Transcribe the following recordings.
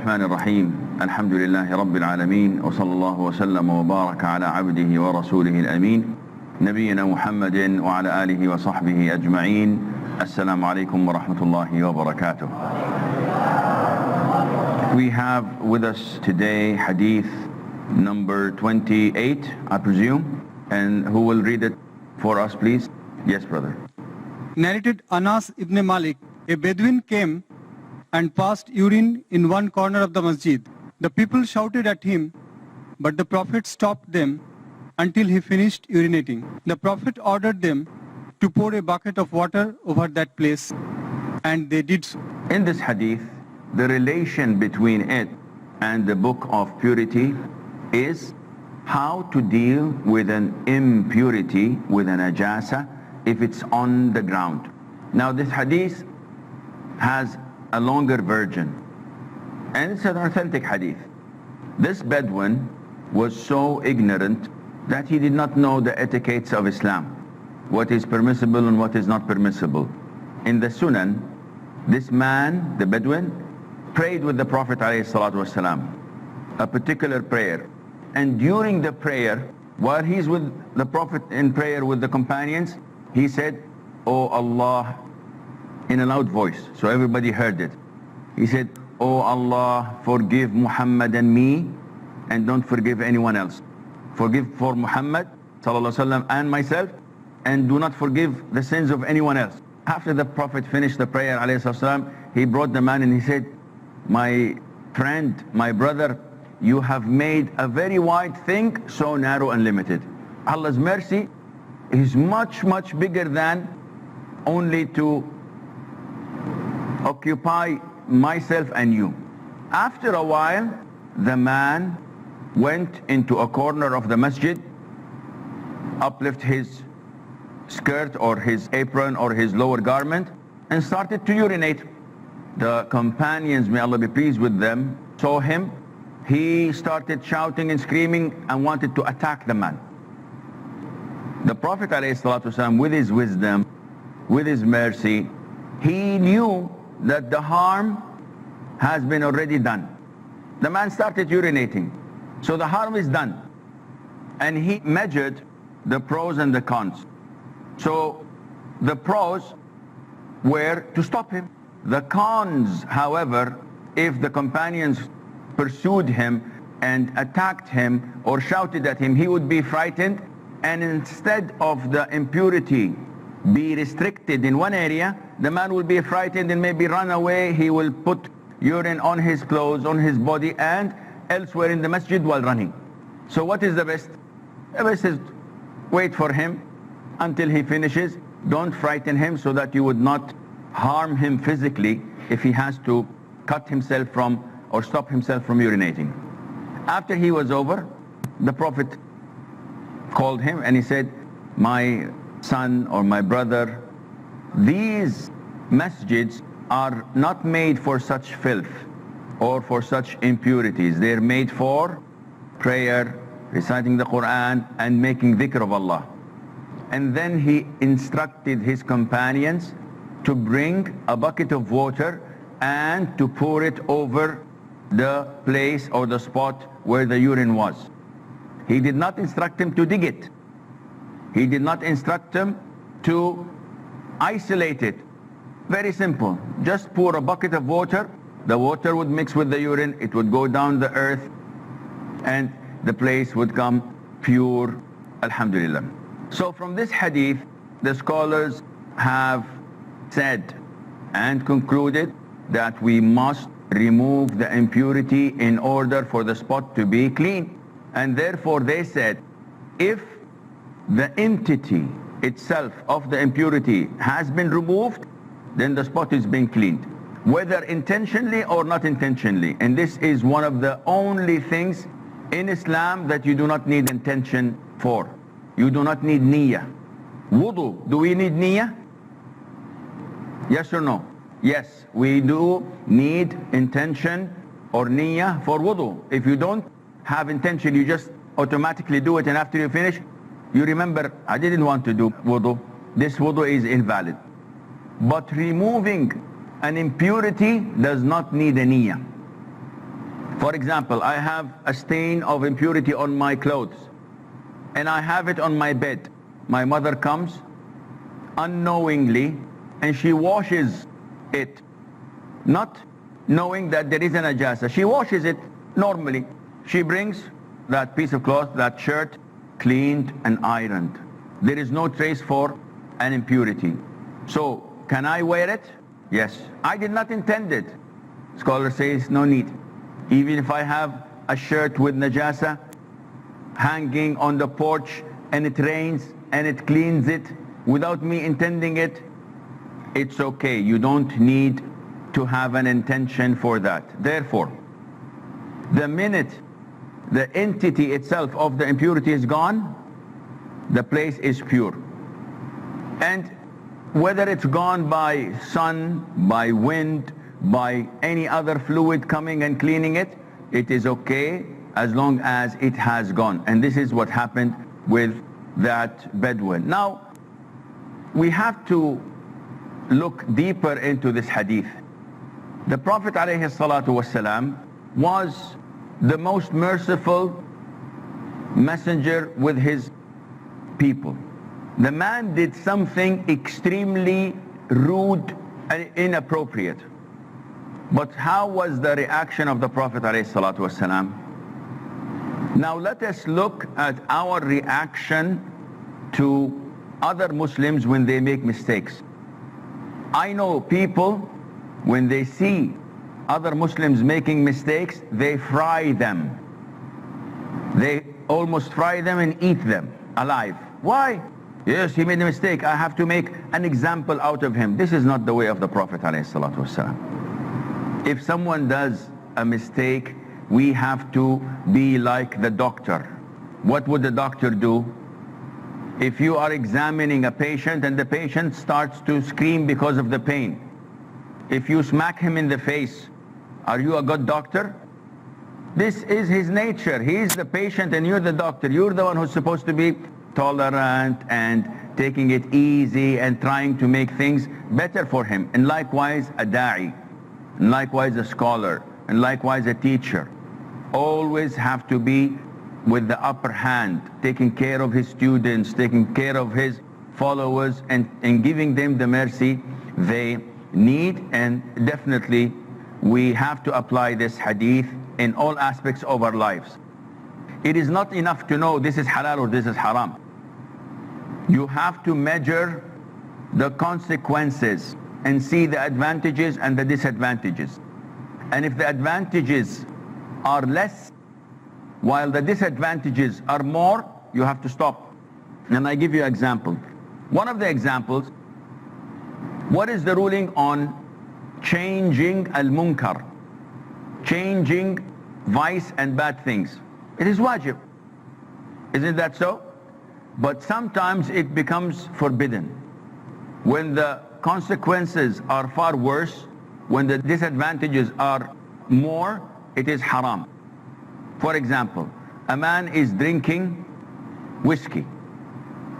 الرحمن الرحيم الحمد لله رب العالمين وصلى الله وسلم وبارك على عبده ورسوله الأمين نبينا محمد وعلى آله وصحبه أجمعين. السلام عليكم ورحمة الله وبركاته. We have with us today hadith number 28, I presume. And who will read it for us, please? Yes, brother. Narrated Anas ibn Malik, a Bedouin came and passed urine in one corner of the masjid. The people shouted at him, but the Prophet stopped them until he finished urinating. The Prophet ordered them to pour a bucket of water over that place, and they did so. In this hadith, the relation between it and the book of purity is how to deal with an impurity, with an najasa, if it's on the ground. Now this hadith has a longer version, and it's an authentic hadith. This Bedouin was so ignorant that he did not know the etiquettes of Islam, what is permissible and what is not permissible. In the Sunan, this man, the Bedouin, prayed with the Prophet ﷺ, a particular prayer. And during the prayer, while he's with the Prophet in prayer with the companions, he said, "Oh Allah," in a loud voice, so everybody heard it. He said, "Oh Allah, forgive Muhammad and me, and don't forgive anyone else. Forgive for Muhammad ﷺ and myself, and do not forgive the sins of anyone else." After the Prophet finished the prayer ﷺ, he brought the man and he said, "My friend, my brother, you have made a very wide thing so narrow and limited. Allah's mercy is much, much bigger than only to occupy myself and you." After a while, the man went into a corner of the masjid, uplift his skirt or his apron or his lower garment, and started to urinate. The companions, may Allah be pleased with them, saw him. He started shouting and screaming and wanted to attack the man. The Prophet ﷺ, with his wisdom, with his mercy, he knew that the harm has been already done. The man started urinating, so the harm is done. And he measured the pros and the cons. So the pros were to stop him. The cons, however, if the companions pursued him and attacked him or shouted at him, he would be frightened, and instead of the impurity be restricted in one area, the man will be frightened and maybe run away. He will put urine on his clothes, on his body, and elsewhere in the masjid while running. So what is the best? The best is wait for him until he finishes. Don't frighten him so that you would not harm him physically if he has to cut himself from or stop himself from urinating. After he was over, the Prophet called him and he said, "My son or my brother, these masjids are not made for such filth or for such impurities. They're made for prayer, reciting the Quran, and making dhikr of Allah." And then he instructed his companions to bring a bucket of water and to pour it over the place or the spot where the urine was. He did not instruct him to dig it. He did not instruct him to isolate it. Very simple. Just pour a bucket of water. The water would mix with the urine. It would go down the earth and the place would come pure. Alhamdulillah. So from this hadith, the scholars have said and concluded that we must remove the impurity in order for the spot to be clean. And therefore they said, if the entity itself of the impurity has been removed, then the spot is being cleaned, whether intentionally or not intentionally. And this is one of the only things in Islam that you do not need intention for. You do not need niyyah. Wudu, do we need niyyah? Yes or no? Yes, we do need intention or niyyah for wudu. If you don't have intention, you just automatically do it, and after you finish, you remember, I didn't want to do wudu. This wudu is invalid. But removing an impurity does not need a niyyah. For example, I have a stain of impurity on my clothes and I have it on my bed. My mother comes unknowingly and she washes it, not knowing that there is a najasa. She washes it normally. She brings that piece of cloth, that shirt, cleaned and ironed. There is no trace for an impurity. So, can I wear it? Yes. I did not intend it. Scholar says no need. Even if I have a shirt with najasa hanging on the porch and it rains and it cleans it without me intending it, it's okay. You don't need to have an intention for that. Therefore, the minute the entity itself of the impurity is gone, the place is pure. And whether it's gone by sun, by wind, by any other fluid coming and cleaning it, it is okay as long as it has gone. And this is what happened with that Bedouin. Now, we have to look deeper into this hadith. The Prophet ﷺ was the most merciful messenger with his people. The man did something extremely rude and inappropriate. But how was the reaction of the Prophet ﷺ? Now let us look at our reaction to other Muslims when they make mistakes. I know people, when they see other Muslims making mistakes, they fry them. They almost fry them and eat them alive. Why? Yes, he made a mistake. I have to make an example out of him. This is not the way of the Prophet ﷺ. If someone does a mistake, we have to be like the doctor. What would the doctor do? If you are examining a patient and the patient starts to scream because of the pain, if you smack him in the face, are you a good doctor? This is his nature. He is the patient and you're the doctor. You're the one who's supposed to be tolerant and taking it easy and trying to make things better for him. And likewise a da'i, and likewise a scholar, and likewise a teacher. Always have to be with the upper hand, taking care of his students, taking care of his followers, and giving them the mercy they need. And definitely we have to apply this hadith in all aspects of our lives. It is not enough to know this is halal or this is haram. You have to measure the consequences and see the advantages and the disadvantages. And if the advantages are less while the disadvantages are more, you have to stop. And I give you an example. One of the examples, what is the ruling on changing al-munkar, changing vice and bad things? It is wajib. Isn't that so? But sometimes it becomes forbidden. When the consequences are far worse, when the disadvantages are more, it is haram. For example, a man is drinking whiskey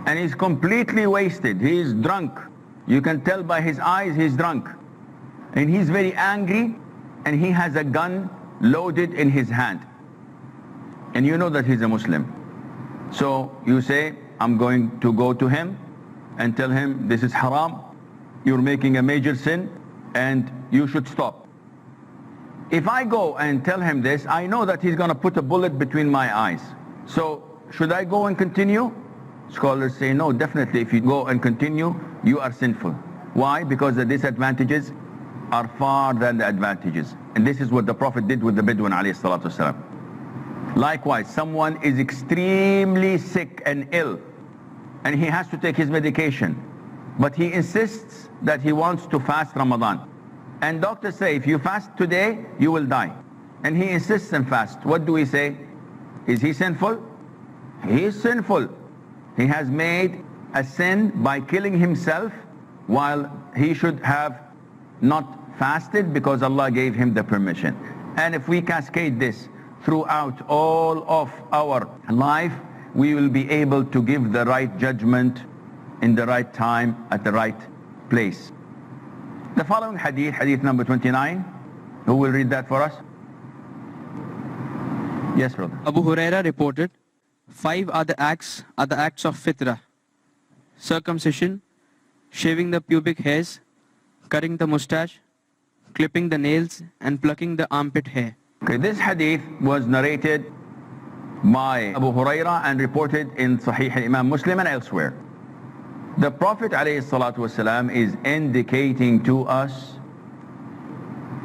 and he's completely wasted. He is drunk. You can tell by his eyes he's drunk. And he's very angry and he has a gun loaded in his hand. And you know that he's a Muslim. So you say, I'm going to go to him and tell him this is haram, you're making a major sin and you should stop. If I go and tell him this, I know that he's going to put a bullet between my eyes. So should I go and continue? Scholars say no, definitely if you go and continue, you are sinful. Why? Because the disadvantages are far than the advantages. And this is what the Prophet did with the Bedouin alayhi salatu wasalam. Likewise, someone is extremely sick and ill and he has to take his medication, but he insists that he wants to fast Ramadan. And doctors say, if you fast today, you will die. And he insists and fast. What do we say? Is he sinful? He is sinful. He has made a sin by killing himself while he should have not fasted because Allah gave him the permission. And if we cascade this throughout all of our life, we will be able to give the right judgment in the right time at the right place. The following hadith, hadith number 29, who will read that for us? Yes, brother. Abu Huraira reported, 5 are the acts of fitrah: circumcision, shaving the pubic hairs, cutting the mustache, clipping the nails, and plucking the armpit hair. Okay, this hadith was narrated by Abu Huraira and reported in Sahih Imam Muslim and elsewhere. The Prophet ﷺ is indicating to us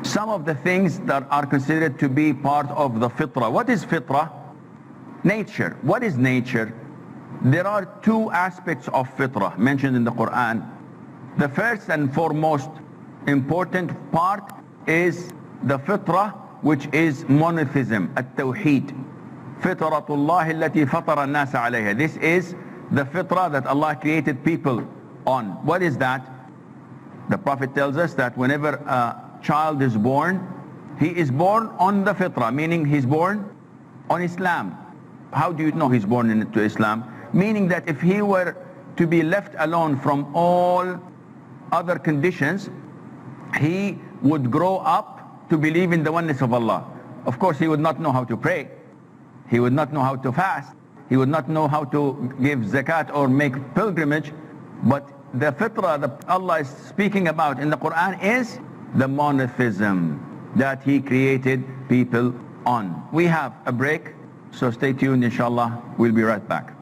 some of the things that are considered to be part of the fitrah. What is fitrah? Nature. What is nature? There are 2 aspects of fitrah mentioned in the Quran. The first and foremost important part is the fitrah, which is monotheism, at-tawheed. Fitratullah allati fatara an-nas alayha. This is the fitrah that Allah created people on. What is that? The Prophet tells us that whenever a child is born, he is born on the fitrah, meaning he's born on Islam. How do you know he's born into Islam? Meaning that if he were to be left alone from all other conditions, he would grow up to believe in the oneness of Allah. Of course, he would not know how to pray. He would not know how to fast. He would not know how to give zakat or make pilgrimage. But the fitrah that Allah is speaking about in the Quran is the monotheism that He created people on. We have a break, so stay tuned, inshallah. We'll be right back.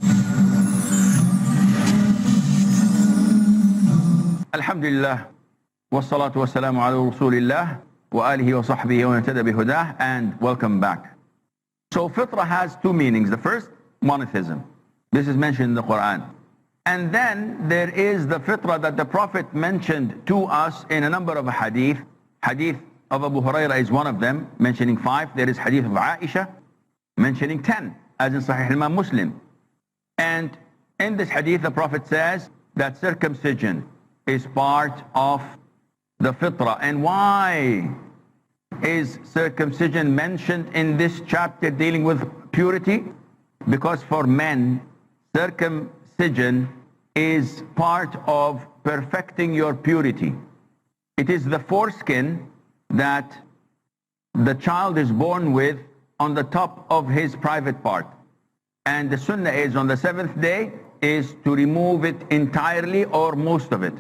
Alhamdulillah, wassalatu wassalamu ala rasulillah wa alihi wa sahbihi wa natada bihudah, and welcome back. So fitrah has 2 meanings. The first, monotheism. This is mentioned in the Quran. And then there is the fitrah that the Prophet mentioned to us in a number of hadith. Hadith of Abu Huraira is one of them, mentioning 5. There is hadith of Aisha, mentioning 10, as in Sahih Imam Muslim. And in this hadith, the Prophet says that circumcision is part of the fitrah. And why is circumcision mentioned in this chapter dealing with purity? Because for men, circumcision is part of perfecting your purity. It is the foreskin that the child is born with on the top of his private part. And the sunnah is on the 7th day is to remove it entirely or most of it.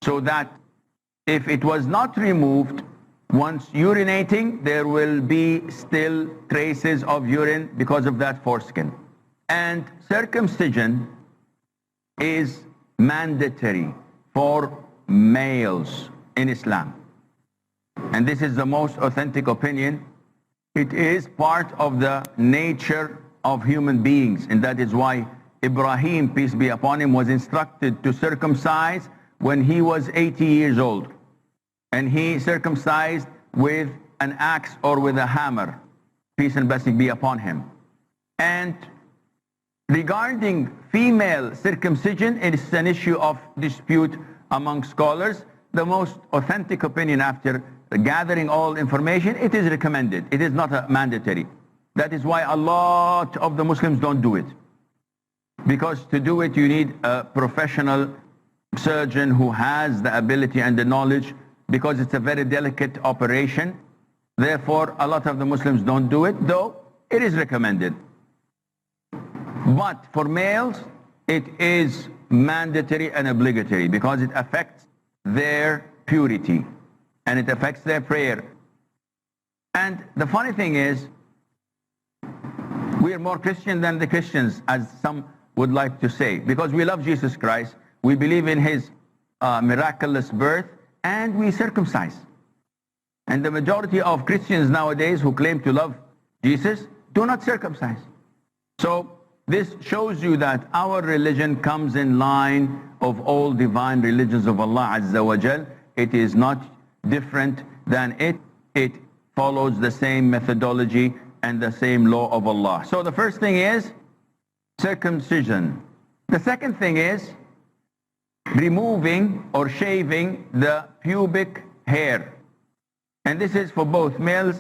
So that if it was not removed, once urinating, there will be still traces of urine because of that foreskin. And circumcision is mandatory for males in Islam. And this is the most authentic opinion. It is part of the nature of human beings, and that is why Ibrahim, peace be upon him, was instructed to circumcise when he was 80 years old. And he circumcised with an axe or with a hammer, peace and blessing be upon him. And regarding female circumcision, it is an issue of dispute among scholars. The most authentic opinion, after gathering all information, it is recommended. It is not a mandatory. That is why a lot of the Muslims don't do it. Because to do it, you need a professional surgeon who has the ability and the knowledge, because it's a very delicate operation. Therefore, a lot of the Muslims don't do it, though it is recommended. But for males, it is mandatory and obligatory because it affects their purity and it affects their prayer. And the funny thing is, we are more Christian than the Christians, as some would like to say, because we love Jesus Christ, we believe in His miraculous birth, and we circumcise. And the majority of Christians nowadays who claim to love Jesus do not circumcise. So this shows you that our religion comes in line of all divine religions of Allah Azza wa Jal. It is not different than it. It follows the same methodology and the same law of Allah. So the first thing is circumcision. The second thing is removing or shaving the pubic hair. And this is for both males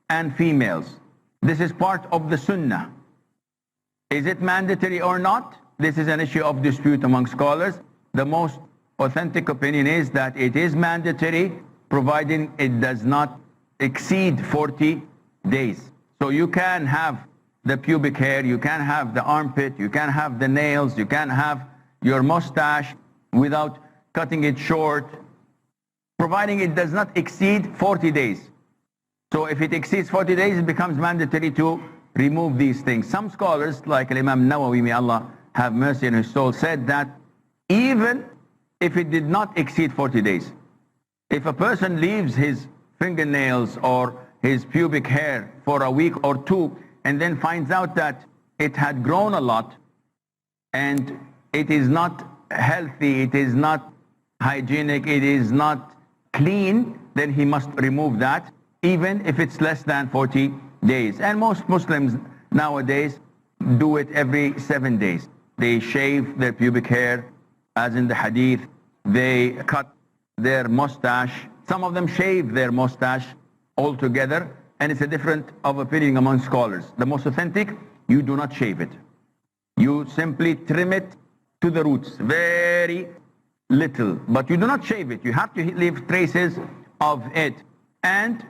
and females. This is part of the sunnah. Is it mandatory or not? This is an issue of dispute among scholars. The most authentic opinion is that it is mandatory, providing it does not exceed 40 days. So you can have the pubic hair, you can have the armpit, you can have the nails, you can have your mustache without cutting it short, providing it does not exceed 40 days. So if it exceeds 40 days, it becomes mandatory to remove these things. Some scholars, like Imam Nawawi, may Allah have mercy on his soul, said that even if it did not exceed 40 days, if a person leaves his fingernails or his pubic hair for a week or two and then finds out that it had grown a lot and it is not healthy, it is not hygienic, it is not clean, then he must remove that, even if it's less than 40 days. And most Muslims nowadays do it every 7 days. They shave their pubic hair, as in the hadith. They cut their mustache. Some of them shave their mustache altogether, and it's a different of opinion among scholars. The most authentic, you do not shave it. You simply trim it to the roots, very little, but you do not shave it. You have to leave traces of it. And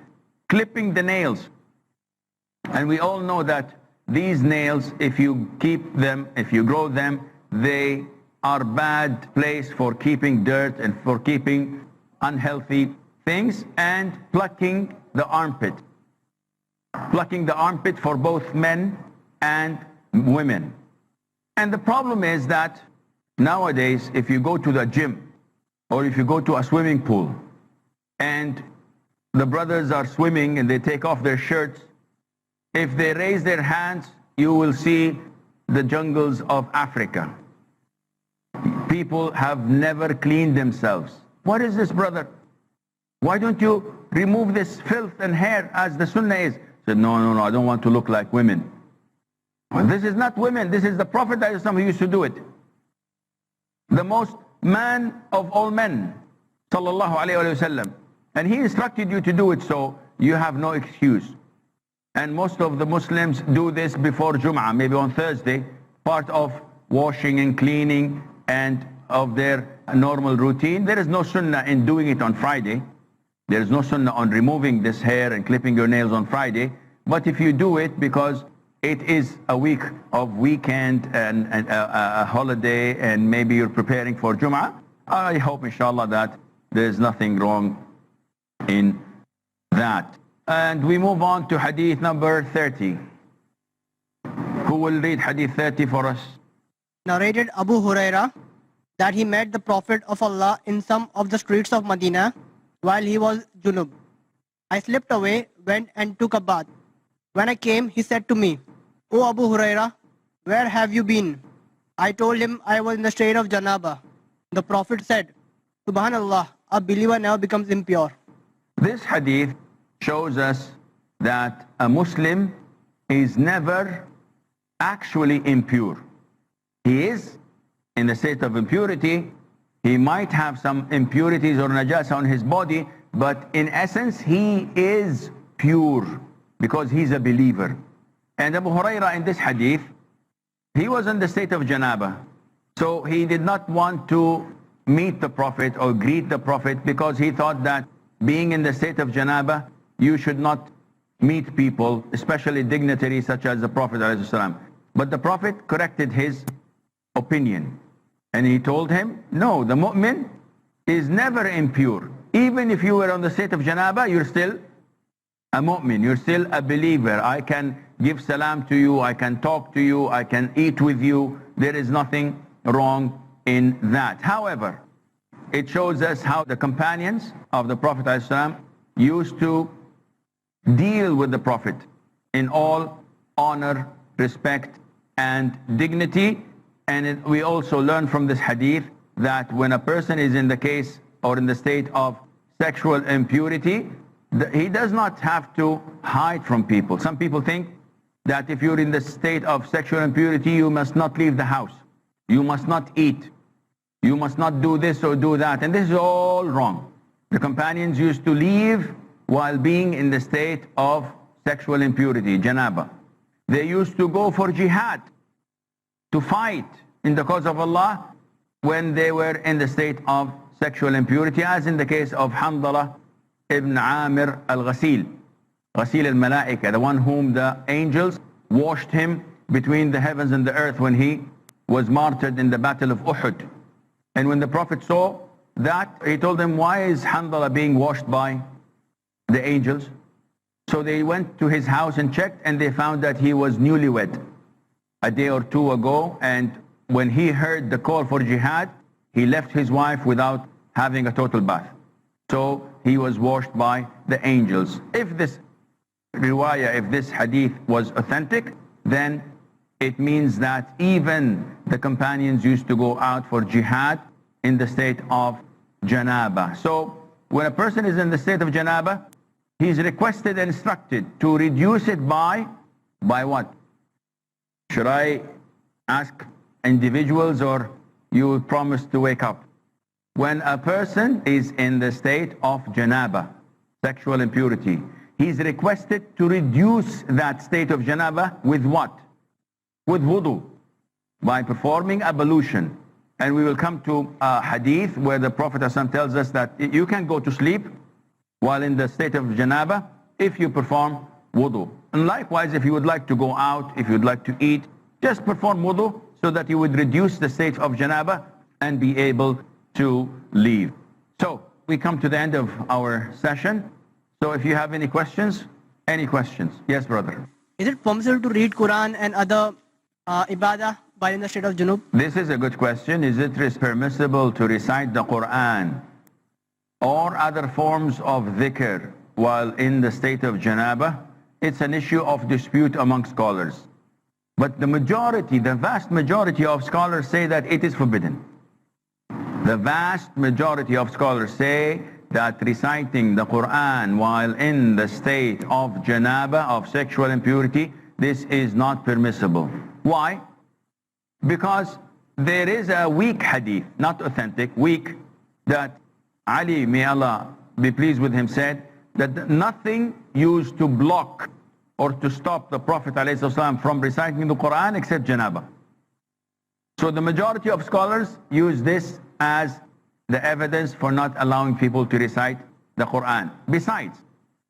clipping the nails. And we all know that these nails, if you keep them, if you grow them, they are bad place for keeping dirt and for keeping unhealthy things. And plucking the armpit. Plucking the armpit for both men and women. And the problem is that nowadays, if you go to the gym or if you go to a swimming pool and the brothers are swimming and they take off their shirts, if they raise their hands, you will see the jungles of Africa. People have never cleaned themselves. What is this, brother? Why don't you remove this filth and hair as the sunnah is? I said, no, I don't want to look like women. Well, this is not women. This is the Prophet who used to do it. The most man of all men, sallallahu alayhi wa sallam. And he instructed you to do it, so you have no excuse. And most of the Muslims do this before Jum'ah, maybe on Thursday, part of washing and cleaning and of their normal routine. There is no sunnah in doing it on Friday. There is no sunnah on removing this hair and clipping your nails on Friday. But if you do it because it is a week of weekend and a holiday and maybe you're preparing for Jum'ah, I hope inshallah that there's nothing wrong in that. And we move on to hadith number 30. Who will read hadith 30 for us? Narrated Abu Huraira that he met the Prophet of Allah in some of the streets of Medina while he was junub. I slipped away, went and took a bath. When I came, he said to me, "O Abu Huraira, where have you been?" I told him I was in the state of janaba. The Prophet said, "Subhanallah, a believer never becomes impure." This hadith shows us that a Muslim is never actually impure. He is in the state of impurity. He might have some impurities or najasa on his body, but in essence he is pure because he's a believer. And Abu Huraira in this hadith, he was in the state of janaba. So he did not want to meet the Prophet or greet the Prophet because he thought that being in the state of janaba, you should not meet people, especially dignitaries such as the Prophet ﷺ. But the Prophet corrected his opinion. And he told him, no, the mu'min is never impure. Even if you were on the state of janaba, you're still a mu'min. You're still a believer. I can give salam to you. I can talk to you. I can eat with you. There is nothing wrong in that. However, it shows us how the companions of the Prophet ﷺ used to deal with the Prophet in all honor, respect, and dignity. And we also learn from this hadith that when a person is in the case or in the state of sexual impurity, he does not have to hide from people. Some people think that if you're in the state of sexual impurity, you must not leave the house. You must not eat. You must not do this or do that. And this is all wrong. The companions used to leave while being in the state of sexual impurity, janaba. They used to go for jihad, to fight in the cause of Allah when they were in the state of sexual impurity, as in the case of Hamdallah ibn Amir al-Ghasil. Ghasil al-Malaika, the one whom the angels washed him between the heavens and the earth when he was martyred in the battle of Uhud. And when the Prophet saw that, he told them, why is Handala being washed by the angels? So they went to his house and checked, and they found that he was newlywed a day or two ago, and when he heard the call for jihad, he left his wife without having a total bath. So he was washed by the angels. If this riwayah, if this hadith was authentic, then it means that even the companions used to go out for jihad in the state of janaba. So when a person is in the state of janaba, he is requested and instructed to reduce it by what? Should I ask individuals, or you promise to wake up? When a person is in the state of janaba, sexual impurity, he is requested to reduce that state of janaba with what? With wudu, by performing ablution. And we will come to a hadith where the Prophet ﷺ tells us that you can go to sleep while in the state of janaba if you perform wudu. And likewise, if you would like to go out, if you would like to eat, just perform wudu so that you would reduce the state of janaba and be able to leave. So we come to the end of our session. So if you have any questions? Yes, brother. Is it permissible to read Quran and other ibadah while in the state of junub? This is a good question. Is it permissible to recite the Quran or other forms of dhikr while in the state of janaba? It's an issue of dispute among scholars. But the vast majority of scholars say that it is forbidden. The vast majority of scholars say that reciting the Quran while in the state of janaba, of sexual impurity, this is not permissible. Why? Because there is a weak hadith, not authentic, weak, that Ali, may Allah be pleased with him, said that nothing used to block or to stop the Prophet ﷺ from reciting the Quran except janaba. So the majority of scholars use this as the evidence for not allowing people to recite the Quran. Besides,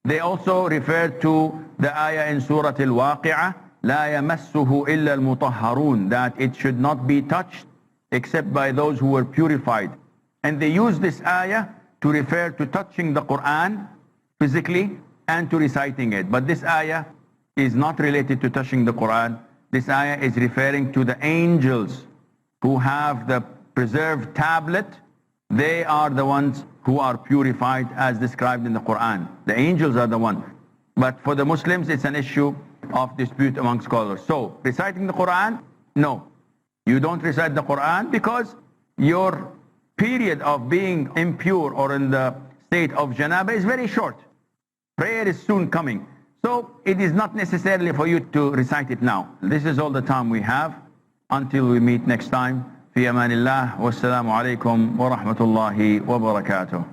they also refer to the ayah in Surah Al-Waqi'ah, لا يمسه إلا المطهرون, that it should not be touched except by those who were purified. And they use this ayah to refer to touching the Quran physically and to reciting it. But this ayah is not related to touching the Quran. This ayah is referring to the angels who have the preserved tablet. They are the ones who are purified as described in the Quran. The angels are the ones. But for the Muslims, it's an issue of dispute among scholars. So, reciting the Quran, no. You don't recite the Quran because your period of being impure or in the state of janaba is very short. Prayer is soon coming. So, it is not necessarily for you to recite it now. This is all the time we have. Until we meet next time. في أمان الله والسلام عليكم ورحمة الله وبركاته.